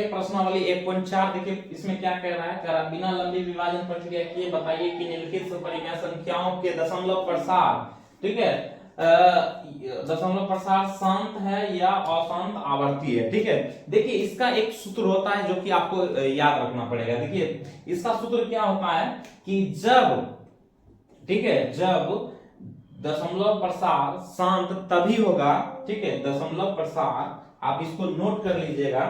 प्रश्नावली 1.4 देखिए इसमें क्या कह रहा है, कह रहा है बिना लंबी विभाजन प्रक्रिया किए बताइए कि निम्नलिखित परिमेय संख्याओं के दशमलव प्रसार, ठीक है, दशमलव प्रसार शांत है या अशांत आवर्ती है। ठीक है, देखिए इसका एक सूत्र होता है जो कि आपको याद रखना पड़ेगा। देखिए इसका सूत्र क्या होता है कि जब, ठीक है, जब दशमलव प्रसार शांत तभी होगा, ठीक है, दशमलव प्रसार, आप इसको नोट कर लीजिएगा,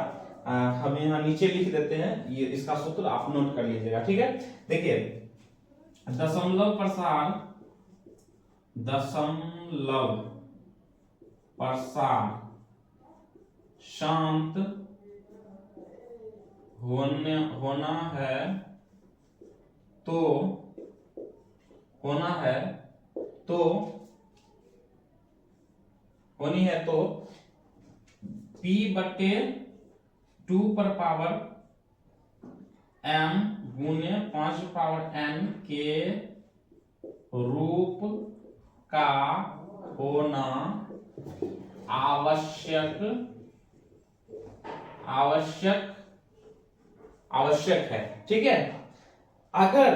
हम यहां नीचे लिख देते हैं, ये इसका सूत्र आप नोट कर लीजिएगा। ठीक है, देखिए दशमलव प्रसार, दशमलव प्रसार शांत होना है तो होनी है तो P बटे 2 पर पावर m गुने 5 पावर n के रूप का होना आवश्यक है। ठीक है, अगर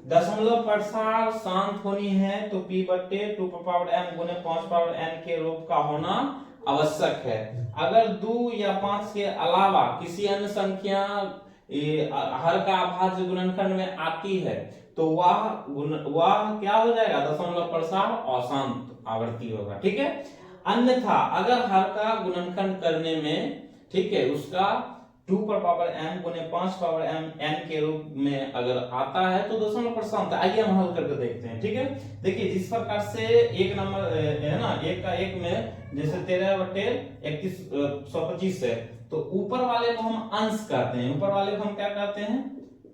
दशमलव प्रसार शांत होनी है तो P बटे 2 पर पावर m गुने 5 पावर n के रूप का होना आवश्यक है। अगर 2 या 5 के अलावा किसी अन्य संख्या हर का अभाज्य गुणनखंड में आती है तो वह क्या हो जाएगा, दशमलव प्रसार अशांत आवर्ती होगा। ठीक है, अन्यथा अगर हर का गुणनखंड करने में, ठीक है, उसका 2 पर पावर m गुने 5 पावर m n के रूप में अगर आता है तो दशमलव प्रसार। आइए हम हल करके देखते हैं। ठीक है, देखिए जिस प्रकार से एक नंबर है ना, एक का एक में जैसे 13 बटे 3125 है, तो ऊपर वाले को हम अंश कहते हैं, ऊपर वाले को हम क्या कहते हैं,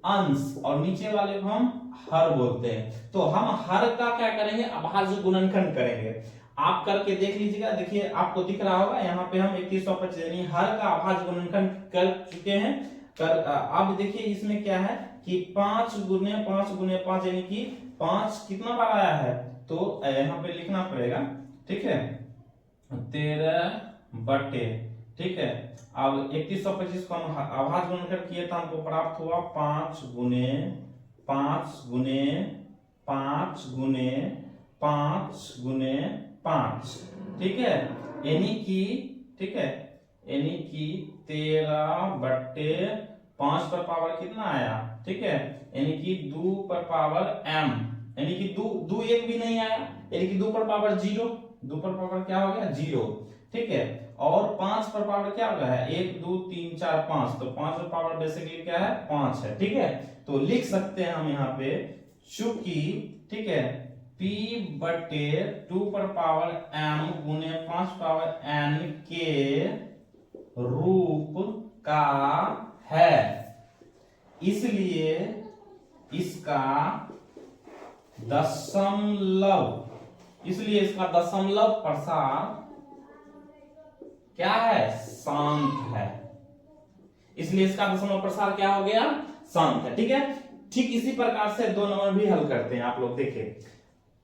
अंश, और नीचे वाले को हम हर बोलते हैं। तो हम हर का क्या करेंगे, अभाज्य गुणनखंड करेंगे। आप करके देख लीजिएगा, देखिए आपको दिख रहा होगा यहाँ पे हम 3125 यानी हर का अभाज्य गुणनखंड कर चुके हैं। अब देखिए इसमें क्या है कि 5 गुने 5 यानी कि 5 कितना बार आया है, तो यहाँ पे लिखना पड़ेगा। ठीक है, 13 बटे, ठीक है, अब 3125 को हम अभाज्य गुणनखंड किए तो हमको प्राप्त हुआ 5 गुने 5 गुने 5 गुने 5 गुने 5। ठीक है, यानी कि, ठीक है, यानी कि 13 बटे 5 पर पावर कितना आया, ठीक है, यानी कि 2 पर पावर m, यानी कि 2 एक भी नहीं आया, यानी कि 2 पर पावर 0, 2 पर पावर क्या हो गया, 0। ठीक है, और 5 पर पावर क्या हो गया है, 1 2 3 4 5, तो 5 पर पावर बेसिकली क्या है, 5 है। ठीक है, तो लिख सकते हैं हम यहाँ पे, चूंकि, ठीक है, P बटे 2 पर पावर m गुने 5 पावर n के रूप का है, इसलिए इसका दशमलव प्रसार क्या है, शांत है। इसलिए इसका दशमलव प्रसार क्या हो गया, शांत है। ठीक है, ठीक इसी प्रकार से 2 नंबर भी हल करते हैं। आप लोग देखिए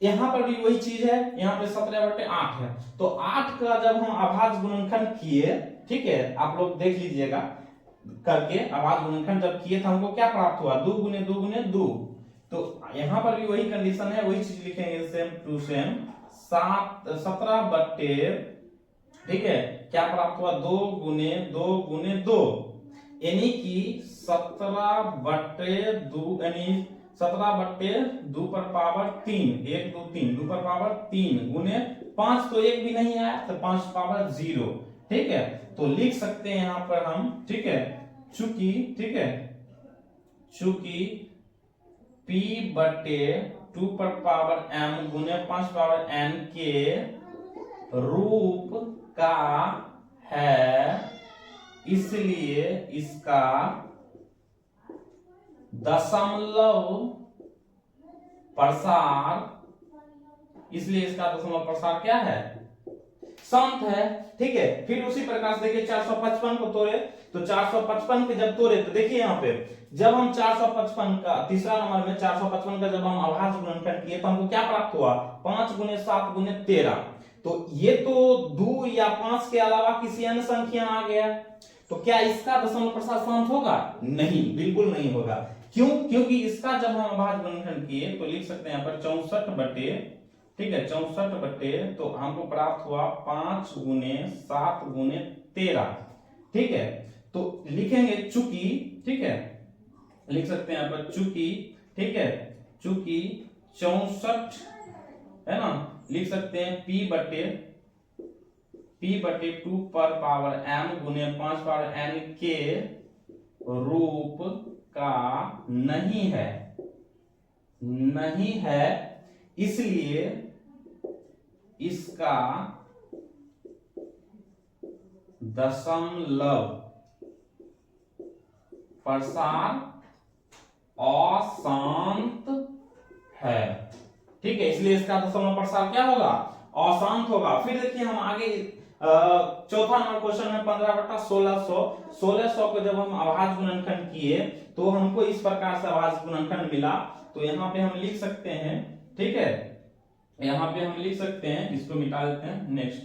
यहां पर भी वही चीज है, यहां पे 17 बटे 8 है, तो 8 का जब हम अभाज्य गुणनखंड किए, ठीक है, आप लोग देख लीजिएगा करके, अभाज्य गुणनखंड जब किए तो हमको क्या प्राप्त हुआ, 2 गुने 2 गुने 2। तो यहां पर भी वही कंडीशन है, वही चीज लिखेंगे, सेम टू सेम। 17 बटे, ठीक है, क्या प्राप्त हुआ, 2 गुने 2 गुने 2, यानी कि 17 बटे 2, यानी 17 बटे 2 पर पावर 3, 1 2 3, 2 पर पावर 3 गुने 5, तो एक भी नहीं आया, तो 5 पावर 0। ठीक है, तो लिख सकते हैं यहां पर हम, ठीक है, चूंकि, ठीक है, चूंकि P बटे 2 पर पावर m गुने 5 पावर n के रूप का है, इसलिए इसका दशमलव प्रसार, इसलिए इसका दशमलव प्रसार क्या है, शांत है। ठीक है, फिर उसी प्रकार से देखिए 455 को तोड़े, तो 455 के जब तोड़े तो देखिए यहाँ पे जब हम 455 का, तीसरा नंबर में 455 का जब हम अभाज्य गुणनखंड किए तो हमको क्या प्राप्त हुआ, 5 गुने 7 गुने 13। तो ये तो 2 या 5 के अलावा किसी अन्य संख्या आ गया, तो क्या इसका दशमलव प्रसार शांत होगा? नहीं, बिल्कुल नहीं होगा। क्यों? क्योंकि इसका जब हम अभाज्य गुणनखंड किए तो लिख सकते हैं यहाँ पर 64 बटे, ठीक है, 64 बटे, तो हमको प्राप्त हुआ 5 गुने 7 गुने 13, ठीक है। तो लिखेंगे चूंकि, ठीक है, लिख सकते हैं यहाँ पर चूंकि, ठीक है, चूंकि 64 है ना, लिख सकते हैं p बटे 2 पर पावर m गुने 5 पावर n के रूप का नहीं है, इसलिए इसका दशमलव प्रसार अशांत है, ठीक है। इसलिए इसका दशमलव प्रसार क्या होगा? अशांत होगा। फिर देखिए हम आगे चौथा नंबर क्वेश्चन में 15 बटा 1600 को जब हम अभाज्य गुणनखंड किए तो हमको इस प्रकार से अभाज्य गुणनखंड मिला। तो यहाँ पे हम लिख सकते हैं, ठीक है, यहाँ पे हम लिख सकते हैं, इसको मिटा देते हैं, नेक्स्ट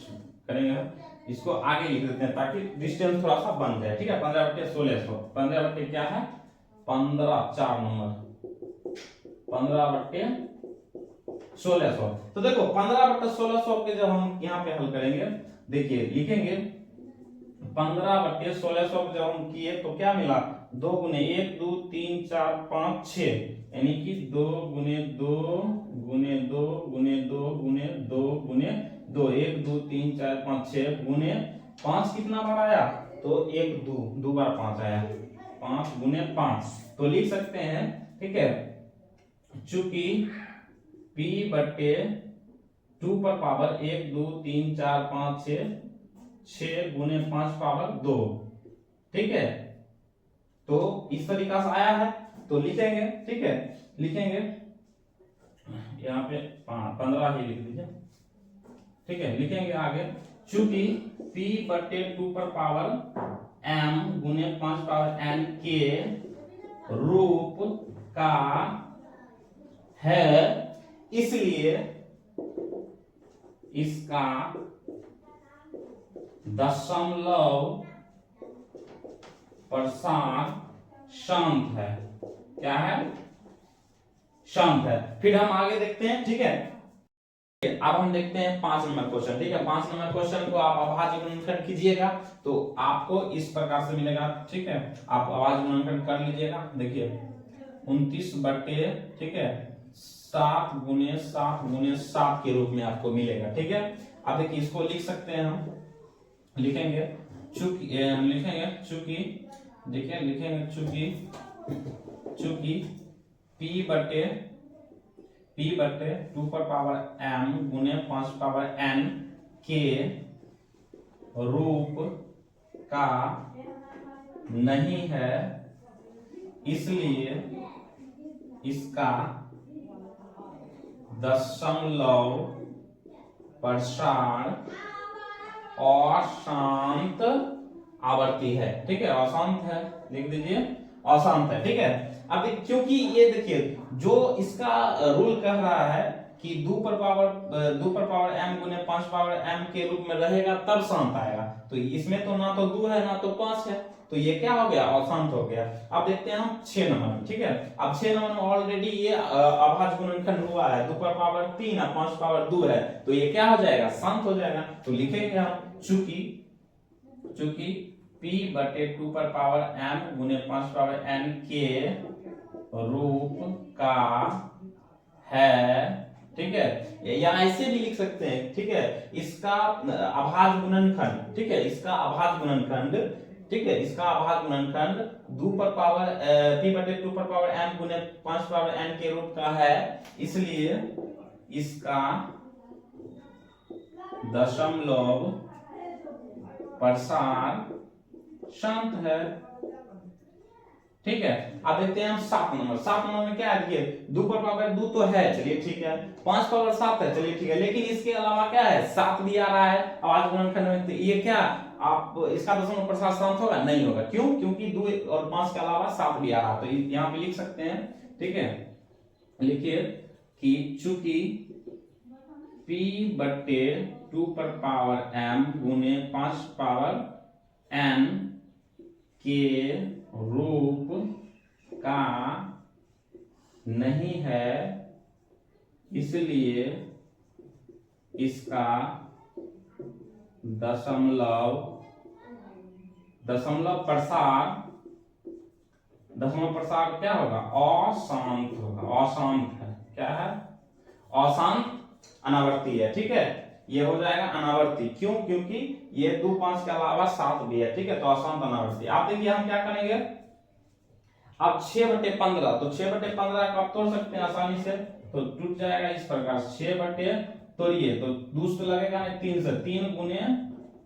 करेंगे हम, इसको आगे लिख देते हैं ताकि डिस्टेंस थोड़ा सा बन जाए, ठीक है। 15 बटे 1600, 15 बटे क्या है, 15, 4 नंबर, 15 बटे 1600। तो देखो 15 बटे 1600 के जब हम यहाँ पे हल करेंगे, देखिए लिखेंगे 15 बटे 1600 को जब हम किए तो क्या मिला, 2 गुने 1 2 3 4 5 6, यानी कि 2 गुने 2 गुने 2 गुने 2 गुने 2 गुने 2, 1 2 3 4 5 6 गुने 5 कितना बार आया, तो 1 2 बार 5 आया, 5 गुने 5। तो लिख सकते हैं, ठीक है, चूंकि p बटे 2 पर पावर 1 2 3 4 5 6 गुने 5 पावर 2, ठीक है। तो इस तरीका से आया है, तो लिखेंगे, ठीक है, लिखेंगे यहाँ पे 15 ही लिख दीजिए, ठीक है। लिखेंगे आगे, चूंकि p बटे 2 पर पावर m गुने 5 पावर n के रूप का है, इसलिए इसका दशमलव प्रसार शांत है। क्या है? शांत है। फिर हम आगे देखते हैं, ठीक है। अब हम देखते हैं 5 नंबर क्वेश्चन, ठीक है। 5 नंबर क्वेश्चन को आप अभाज्य गुणनखंड कीजिएगा तो आपको इस प्रकार से मिलेगा, ठीक है। आप अभाज्य गुणनखंड कर लीजिएगा, देखिए 29 बटे, ठीक है, 7 गुने 7 गुने 7 के रूप में आपको मिलेगा, ठीक है। अब देखिए इसको लिख सकते हैं हम, लिखेंगे चूंकि, देखिए लिखेंगे चूंकि p बटे 2 पर पावर m गुने 5 पावर n के रूप का नहीं है, इसलिए इसका दशमलव प्रसार अशांत आवर्ती है, ठीक है। अशांत है, लिख दीजिए अशांत है, ठीक है। अब क्योंकि ये देखिए जो इसका रूल कह रहा है कि 2 पर पावर m गुने 5 पावर m के रूप में रहेगा तब शांत आएगा, तो इसमें तो ना तो 2 है ना तो 5 है, तो ये क्या हो गया, अशांत हो गया। अब देखते हैं हम 6 नंबर में, ठीक है। अब 6 नंबर में ऑलरेडी ये अभाज्य गुणनखंड हुआ है, 2 पर पावर 3 और 5 पावर 2 है, तो ये क्या हो जाएगा, शांत हो जाएगा। तो लिखेंगे हम चूंकि p बटे 2 पर पावर m गुने 5 पावर n के रूप का है, ठीक है, या ऐसे भी लिख सकते हैं, ठीक है। इसका अभाज्य गुणनखंड, ठीक है, इसका अभाज्य गुणनखंड, ठीक है, इसका अभाज्य गुणनखंड 2 पर पावर p बटे 2 पर पावर m गुने 5 पावर n के रूप का है, इसलिए इसका दशमलव प्रसार शांत है, ठीक है। अब देखते हैं हम 7 नंबर में क्या है, 2 पर पावर 2 तो है, चलिए ठीक है, 5 पावर 7 है, चलिए ठीक है, लेकिन इसके अलावा क्या है, 7 भी आ रहा है अभाज्य गुणनखंड में, तो ये क्या आप इसका दशमलव प्रसार शांत होगा, नहीं होगा। क्यों? क्योंकि 2 और 5 के अलावा 7 भी आ रहा है, तो यहाँ पे लिख सकते हैं, ठीक है, लिखिए कि चूंकि p बटे 2 पर पावर m गुने 5 पावर n के रूप का नहीं है, इसलिए इसका दशमलव प्रसार क्या होगा, अशांत होगा। अशांत है, क्या है, अशांत अनावर्ती है, ठीक है, ये हो जाएगा अनावर्ती। क्यों, क्योंकि ये 2 5 के अलावा 7 भी है, ठीक है, तो अशांत अनावर्ती। आप देखिए हम क्या करेंगे, अब 6/15, तो 6/15 को आप तोड़ सकते हैं आसानी से, तो टूट जाएगा इस प्रकार, 6 तोड़िए तो दूसरा लगेगा नहीं, 3 से 3 गुने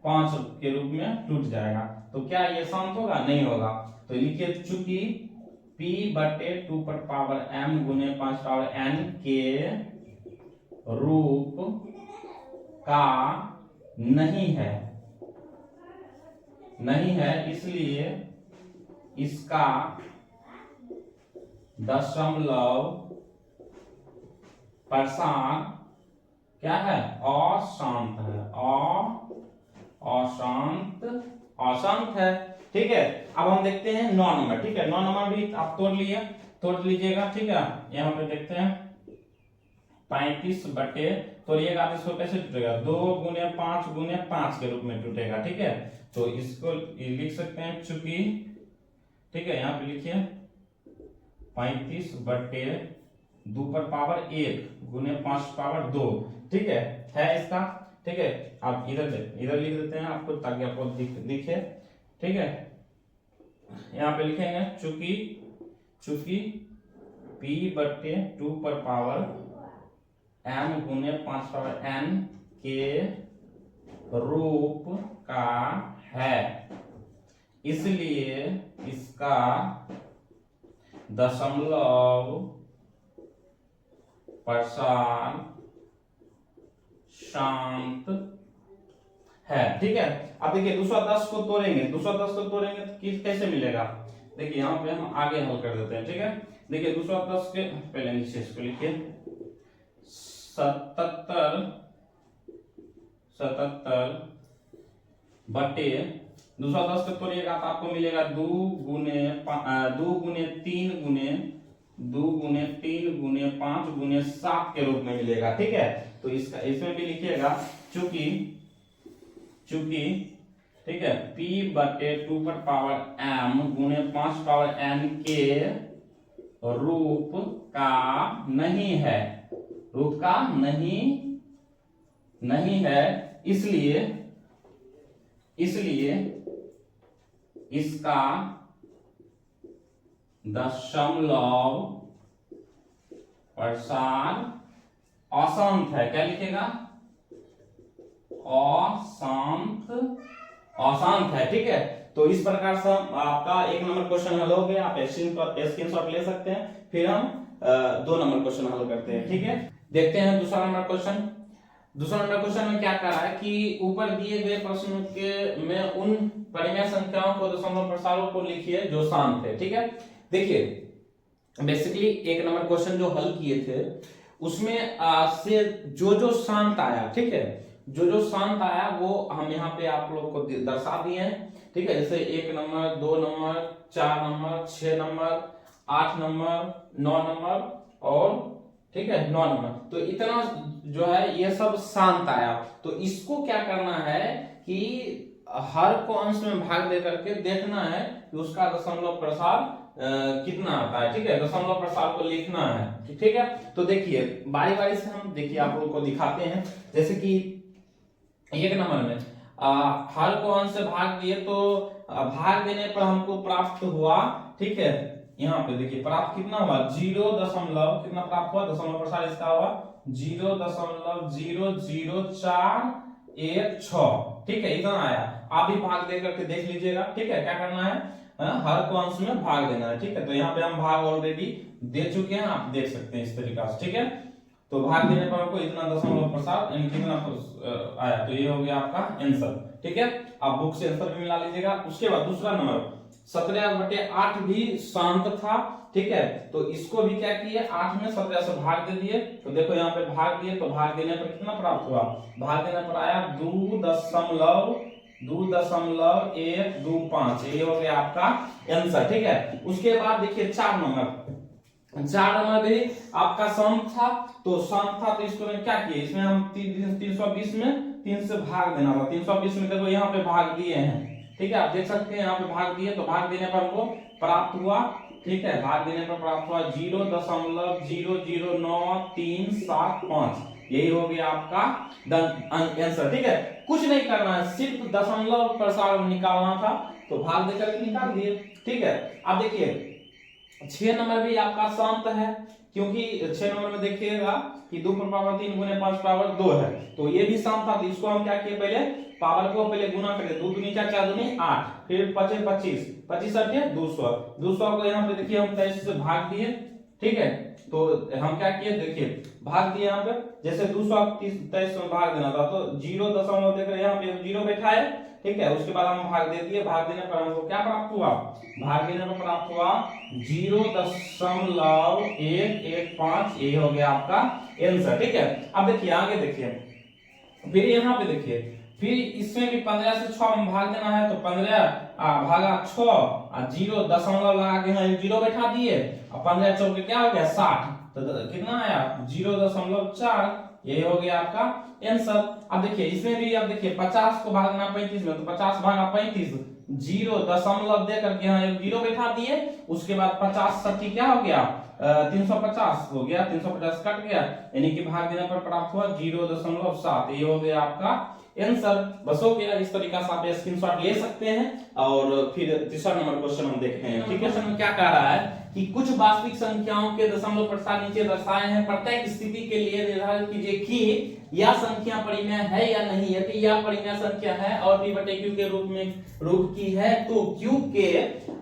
5 के रूप में टूट जाएगा। तो क्या ये शांत होगा, नहीं होगा। तो लिखिए चूंकि p/2m गुने 5n के रूप का नहीं है, इसलिए इसका दशमलव प्रसार क्या है, अशांत है, अशांत है, ठीक है। अब हम देखते हैं 9 नंबर, ठीक है, 9 नंबर भी आप तोड़ लीजिएगा, ठीक है। यहाँ पे देखते हैं 35 बटे, तोड़िएगा तो इसको कैसे टूटेगा, 2 गुने 5 गुने 5 के रूप में टूटेगा, ठीक है। तो इसको लिख सकते हैं चूंकि, ठीक है, यहाँ पे लिखिए 35 बटे 2 गुने 5/2, ठीक है इसका, ठीक है। आप इधर लिख देते हैं आपको, ताकि आपको दिखे, ठीक है। यहाँ पे लिखेंगे चूंकि p/2m गुने 5/n के रूप का है, इसलिए इसका दशमलव प्रसार शांत है, ठीक है। अब देखिए दूसरा 10 को तोड़ेंगे तो कैसे मिलेगा, देखिए यहाँ पे हम आगे हल कर देते हैं, ठीक है। देखिए दूसरा 10 के पहले नीचे इसको लिखिए 77 बटे, दूसरा 10 को तोड़िएगा तो आपको मिलेगा 2 गुने 3 गुने 5 गुने 7 के रूप में मिलेगा, ठीक है। तो इसमें भी लिखिएगा चूंकि, ठीक है, p/2m गुने 5/n के रूप का नहीं है, इसलिए इसका दशमलव प्रसार अशांत है। क्या लिखेगा, अशांत है, ठीक है। तो इस प्रकार से आपका 1 नंबर क्वेश्चन हल हो गया। आप स्क्रीनशॉट ले सकते हैं, फिर हम 2 नंबर क्वेश्चन हल करते हैं, ठीक है। देखते हैं दूसरा नंबर क्वेश्चन में क्या कह रहा है कि ऊपर दिए गए प्रश्न के में उन परिमेय संख्याओं को, दशमलव प्रसारों को लिखिए जो शांत है, ठीक है। देखिए बेसिकली 1 नंबर क्वेश्चन जो हल किए थे उसमें से जो शांत आया, ठीक है, जो शांत आया वो हम यहाँ पे आप लोग को दर्शा दिए हैं, ठीक है। जैसे 1 number 2 number 4 number 6 number 8 number 9 number और, ठीक है, 9 नंबर। तो इतना जो है ये सब शांत आया। तो इसको क्या करना है कि हर को अंश में भाग दे करके देखना है कि उसका दशमलव प्रसार कितना आता है, ठीक है। दशमलव प्रसार को लिखना है, ठीक है। तो देखिए बारी बारी से हम देखिए आप लोग को दिखाते हैं। जैसे कि 1 नंबर में हर को अंश से भाग दिए तो भाग देने पर हमको प्राप्त हुआ, ठीक है। यहाँ पे देखिए प्राप्त कितना हुआ, 0 कितना प्राप्त हुआ, दशमलव प्रसार इसका हुआ 0.00416, ठीक है, इतना आया। आप भी भाग दे करके देख लीजिएगा, ठीक है। क्या करना है, हर को अंश में भाग देना है, ठीक है। तो यहाँ पे हम भाग ऑलरेडी दे चुके हैं, आप देख सकते हैं इस तरीका से, ठीक है। तो भाग देने पर आपको इतना दशमलव प्रसार यानी कितना आया, तो ये हो गया आपका आंसर, ठीक है। आप बुक से आंसर भी मिला लीजिएगा। उसके बाद दूसरा नंबर 17/8 भी शांत था, ठीक है। तो इसको भी क्या किए, 8 में 17 से भाग दे दिए। तो देखो यहाँ पे भाग दिए, तो भाग देने पर कितना प्राप्त हुआ, भाग देने पर आया 2.2 2.125, ये हो गया आपका आंसर। ठीक है, उसके बाद देखिए 4 नंबर भी आपका सम था, तो इसको मैं क्या किए, इसमें हम 320 में 3 से भाग देना था। 320 में देखो यहाँ पे भाग दिए हैं, ठीक है, आप देख सकते हैं यहाँ पे भाग दिए, तो भाग देने पर हमको प्राप्त हुआ। ठीक है, भाग देने पर प्राप्त हुआ 0.00937, यही हो गया आपका आंसर। ठीक है, कुछ नहीं करना है, सिर्फ दशमलव प्रसार निकालना था, तो भाग देकर के निकाल दिए। ठीक है, अब देखिए 6 नंबर भी आपका शांत है, क्योंकि 6 नंबर में देखिएगा कि 2 पर पावर 3 गुने 5 पावर 2 है, तो ये भी शांत था। तो इसको हम क्या किए, पहले पावर को पहले गुना करके 2 दूनी 4, 4 दूनी 8, फिर 5 25, 25 8 200, 200 को यहाँ पे देखिए हम 23 से भाग दिए। ठीक है, तो हम क्या किए, देखिए भाग दिए यहाँ पे, जैसे 223 में भाग देना था, तो 0 देख रहे हैं यहाँ पे 0 बैठा है। ठीक है, उसके बाद हम भाग दे दिए, भाग देने पर हमको क्या प्राप्त हुआ, भाग देने पर प्राप्त हुआ 0.115, ये हो गया आपका आंसर। ठीक है, अब देखिए आगे देखिए, फिर यहाँ पे देखिए, फिर इसमें भी 15 से 6 में भाग देना है, तो 15 भागा 6 और 0 दशमलव लगा के यहाँ 0 बैठा दिए, और 15 चौके क्या हो गया 60, तो कितना आया 0.4, ये हो गया आपका आंसर। अब देखिए इसमें भी, अब देखिए 50 को भागना 35 में, तो 50 भागा 35, 0 दशमलव दे करके यहाँ 0 बैठा दिए, उसके बाद 50 सत्ती क्या हो गया 350 हो गया, 350 कट गया, यानी कि भाग देने पर प्राप्त हुआ 0.7, ये हो गया आपका आंसर। बस हो गया, इस तरीका से आप स्क्रीनशॉट ले सकते हैं। और फिर तीसरा नंबर क्वेश्चन हम देखते हैं। ठीक है, क्वेश्चन में क्या कह रहा है कि कुछ वास्तविक संख्याओं के दशमलव प्रसार नीचे दर्शाए हैं, प्रत्येक स्थिति के लिए निर्धारित कीजिए कि यह संख्या परिमेय है या नहीं। यदि यह परिमेय संख्या है और p बटे q के रूप की है, तो q के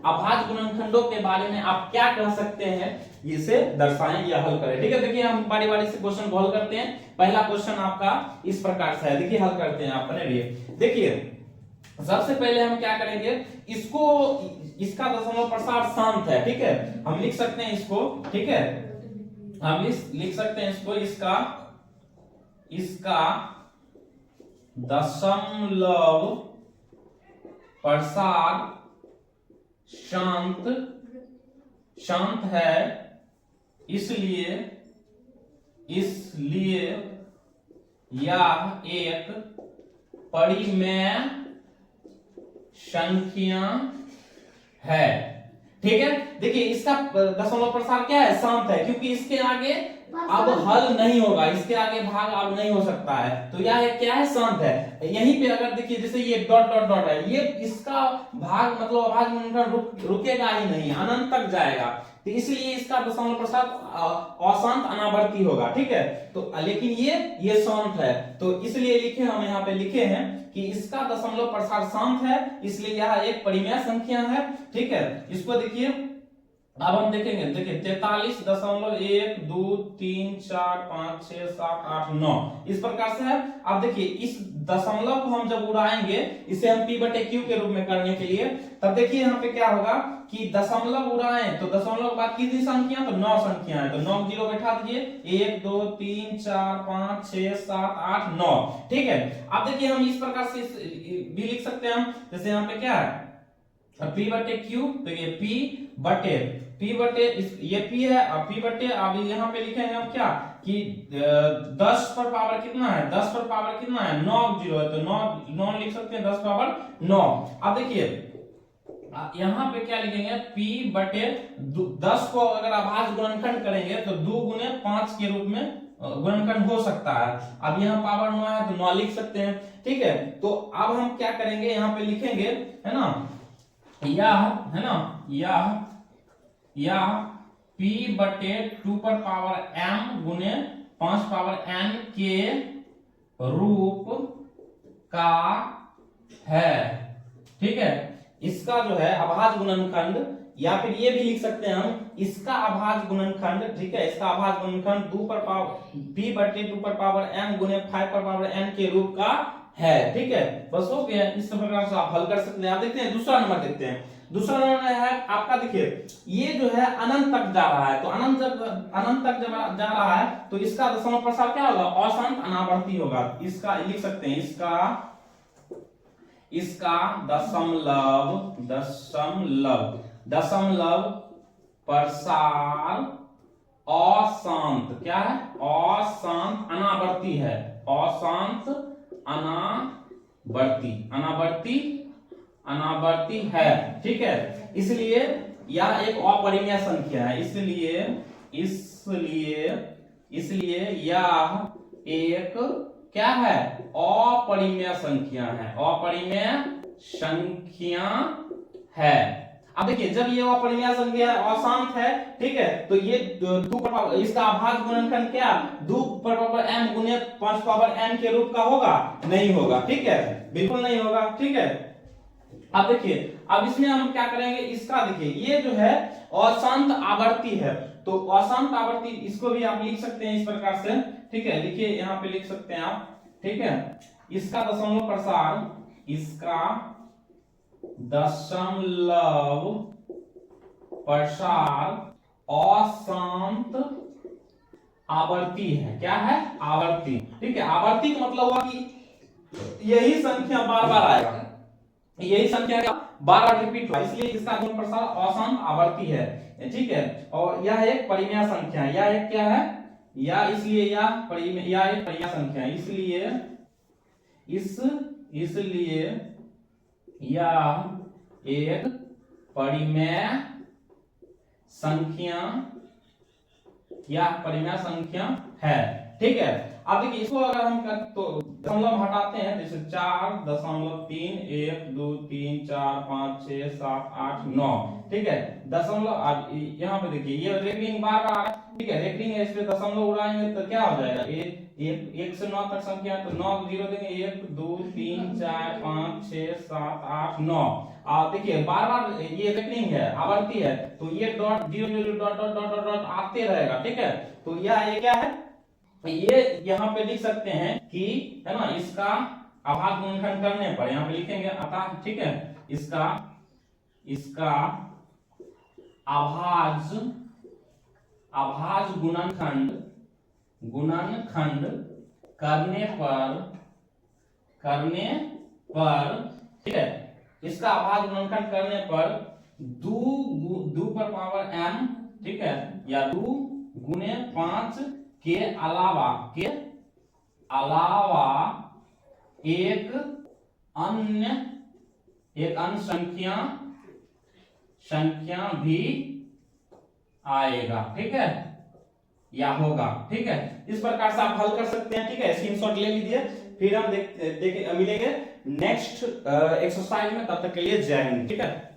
अभाज्य गुणनखंडों के बारे में आप क्या कह सकते हैं, इसे दर्शाएं या हल करें। ठीक है, देखिए हम बारी बारी से क्वेश्चन को हल करते हैं। पहला क्वेश्चन आपका इस प्रकार से है, देखिए हल करते हैं आप अपने लिए। देखिए सबसे पहले हम क्या करेंगे, इसका दशमलव प्रसार शांत है। ठीक है, हम लिख सकते हैं इसको, ठीक है, हम लिख सकते हैं इसको, इसका दशमलव प्रसार शांत है, इसलिए यह एक परिमेय संख्या है। ठीक है, देखिए इसका दशमलव प्रसार क्या है, शांत है, क्योंकि इसके आगे अब हल नहीं होगा, इसके आगे भाग अब नहीं हो सकता है, तो यह क्या है, शांत है। यहीं पे अगर देखिए जैसे ये डॉट डॉट डॉट है, ये इसका भाग मतलब अभाज्य गुणनखंड रुकेगा ही नहीं, अनंत तक जाएगा, तो इसलिए इसका दशमलव प्रसार अशांत अनावर्ती होगा। ठीक है, तो लेकिन ये शांत है, तो इसलिए लिखे हम यहाँ पे लिखे हैं कि इसका दशमलव प्रसार शांत है, इसलिए यह एक परिमेय संख्या है। ठीक है, इसको देखिए, अब हम देखेंगे, देखिए 43.1 2 3 4 5 6 7 8 9 इस प्रकार से है। अब देखिए इस दशमलव को हम जब उड़ाएंगे, इसे हम p बटे q के रूप में करने के लिए, तब देखिए यहाँ पे क्या होगा कि दशमलव उड़ाएं तो दशमलव के बाद कितनी संख्या, तो 9 संख्या है, तो 9 0 बैठा दीजिए, 1 2 3 4 5 6 7 8 9। ठीक है, अब देखिए हम इस प्रकार से भी लिख सकते हैं हम, जैसे यहाँ पे क्या है p बटे q, तो ये p बटे ये p है, अब p बटे, अब यहाँ पे लिखेंगे हम क्या कि 10 पर पावर कितना है, 10 पर पावर कितना है 9 0 है, तो 9 लिख सकते हैं 10 पावर 9। अब देखिए यहाँ पे क्या लिखेंगे, p बटे 10 को अगर अभाज्य गुणनखंड करेंगे तो 2 गुने 5 के रूप में गुणनखंड हो सकता है। अब यहाँ पावर 9 है तो 9 लिख सकते हैं। ठीक है, तो अब हम क्या करेंगे, यहाँ पे लिखेंगे, है ना, यह p बटे 2 पर पावर m गुने 5 पावर n के रूप का है। ठीक है, इसका जो है अभाज्य गुणनखंड, या फिर ये भी लिख सकते हैं हम, इसका अभाज्य गुणनखंड, ठीक है, इसका अभाज्य गुणनखंड 2 पर पावर p बटे 2 पर पावर m गुने 5 पर पावर n के रूप का है। ठीक है, बस हो गया, इस प्रकार से आप हल कर सकते हैं। आप देखते हैं दूसरा नंबर देखते हैं। दूसरा नंबर है आपका, देखिए ये जो है अनंत तक जा रहा है, तो अनंत तक जब जा रहा है तो इसका दशमलव प्रसार क्या होगा, अशांत अनावर्ती होगा। इसका लिख सकते हैं, इसका दशमलव प्रसार अशांत, क्या है? अशांत अनावर्ती है, अशांत अनावर्ती है, ठीक है। इसलिए यह एक अपरिमेय संख्या है, इसलिए यह एक क्या है? अपरिमेय संख्या है। अब देखिए, जब ये अपरिमेय संख्या अशांत है, ठीक है, तो ये इसका अभाज्य गुणनखंड क्या? 2 पावर m गुने 5 पावर n के रूप का होगा? नहीं होगा, ठीक है, बिल्कुल नहीं होगा, ठीक है। अब देखिए, अब इसमें हम क्या करेंगे, इसका देखिए, ये जो है अशांत आवर्ती है, तो अशांत आवर्ती इसको भी आप लिख सकते हैं इस प्रकार से, ठीक है। लिखिए, यहाँ पे लिख सकते हैं आप, ठीक है। इसका दशमलव प्रसार अशांत आवर्ती है, क्या है? आवर्ती, ठीक है। आवर्ती का मतलब हुआ कि यही संख्या बार बार आएगा, यही संख्या का बार बार रिपीट होगा, इसलिए इसका गुण प्रसार अशांत आवर्ती है, ठीक है। और यह एक परिमेय संख्या है, यह एक क्या है? या इसलिए यह एक परिमेय संख्या है, इसलिए यह एक परिमेय संख्या है, ठीक है। अब देखिए, इसको अगर हम तो दशमलव हटाते हैं, जैसे 4.3 1 2 3 4 5 6 7 8 9, ठीक है। दशमलव यहाँ पे देखिए, ये रेकरिंग बार बार, ठीक है, रेकरिंग है, इस पे दशमलव उड़ाएंगे तो क्या हो जाएगा? 1 से 9 तक संख्या, तो 9 जीरो देंगे, 1 2 3 4 5 6 7 8 9। देखिए, बार बार ये रेकरिंग है, आवर्ती है, तो ये dot 0 0 dot dot dot dot आते रहेगा, ठीक है। तो ये क्या है? ये यहाँ पे लिख सकते हैं कि, है ना, इसका अभाज्य गुणनखंड करने पर यहाँ पे लिखेंगे अतः, ठीक है, इसका अभाज्य गुणनखंड करने पर, ठीक है, इसका अभाज्य गुणनखंड करने पर 2 पर पावर m, ठीक है, या 2 गुने 5 के अलावा एक अन्य संख्या भी आएगा, ठीक है, या होगा, ठीक है। इस प्रकार से आप हल कर सकते हैं, ठीक है। स्क्रीनशॉट ले लीजिए, फिर हम मिलेंगे नेक्स्ट एक्सरसाइज में, तब तक के लिए जय हिंद, ठीक है।